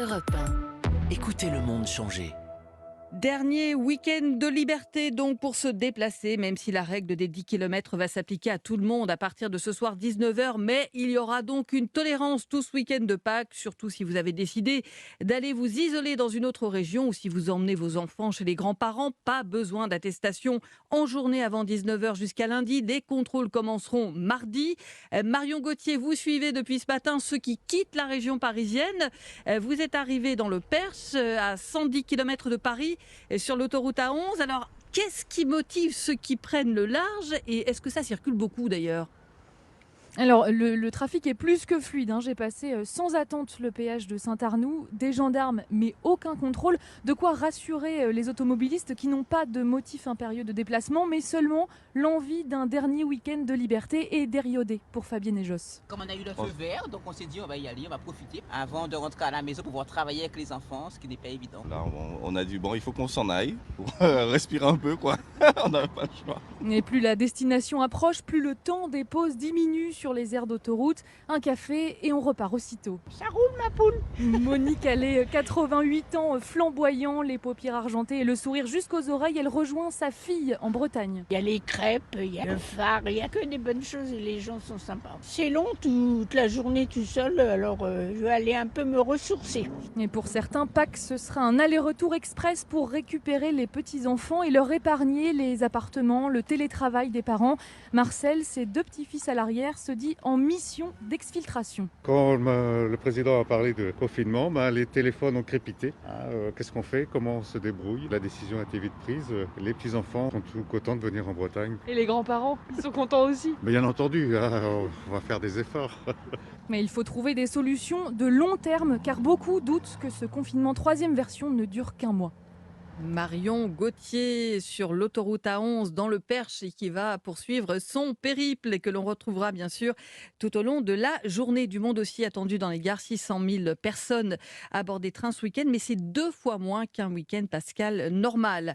Europe 1. Écoutez le monde changer. Dernier week-end de liberté donc pour se déplacer, même si la règle des 10 km va s'appliquer à tout le monde à partir de ce soir 19h. Mais il y aura donc une tolérance tout ce week-end de Pâques, surtout si vous avez décidé d'aller vous isoler dans une autre région ou si vous emmenez vos enfants chez les grands-parents. Pas besoin d'attestation en journée avant 19h jusqu'à lundi. Les contrôles commenceront mardi. Marion Gauthier, vous suivez depuis ce matin ceux qui quittent la région parisienne. Vous êtes arrivé dans le Perche, à 110 km de Paris, sur l'autoroute A11. Alors, qu'est-ce qui motive ceux qui prennent le large et est-ce que ça circule beaucoup d'ailleurs ? Alors, le trafic est plus que fluide, hein. J'ai passé sans attente le péage de Saint-Arnoux, des gendarmes, mais aucun contrôle. De quoi rassurer les automobilistes qui n'ont pas de motif impérieux de déplacement, mais seulement l'envie d'un dernier week-end de liberté et d'ériodé pour Fabienne et Joss. Comme on a eu le feu vert, donc on s'est dit on va y aller, on va profiter avant de rentrer à la maison pour pouvoir travailler avec les enfants, ce qui n'est pas évident. Là, on a dit bon, il faut qu'on s'en aille pour respirer un peu, quoi. On n'avait pas le choix. Et plus la destination approche, plus le temps des pauses diminue sur les aires d'autoroute. Un café et on repart aussitôt. Ça roule ma poule. Monique, elle est 88 ans, flamboyant, les paupières argentées et le sourire jusqu'aux oreilles. Elle rejoint sa fille en Bretagne. Il y a les crêpes, il y a le phare, il n'y a que des bonnes choses et les gens sont sympas. C'est long toute la journée tout seul, alors je vais aller un peu me ressourcer. Et pour certains, Pâques, ce sera un aller-retour express pour récupérer les petits-enfants et leur épargner les appartements, le télétravail des parents. Marcel, ses deux petits-fils à l'arrière, se dit en mission d'exfiltration. Quand le président a parlé de confinement, les téléphones ont crépité. Qu'est-ce qu'on fait? Comment on se débrouille? La décision a été vite prise. Les petits-enfants sont tout contents de venir en Bretagne. Et les grands-parents, ils sont contents aussi. Bien entendu, on va faire des efforts. Mais il faut trouver des solutions de long terme, car beaucoup doutent que ce confinement troisième version ne dure qu'un mois. Marion Gauthier sur l'autoroute A11 dans le Perche et qui va poursuivre son périple et que l'on retrouvera bien sûr tout au long de la journée. Du monde aussi attendu dans les gares, 600 000 personnes à bord des trains ce week-end, mais c'est 2 fois moins qu'un week-end pascal normal.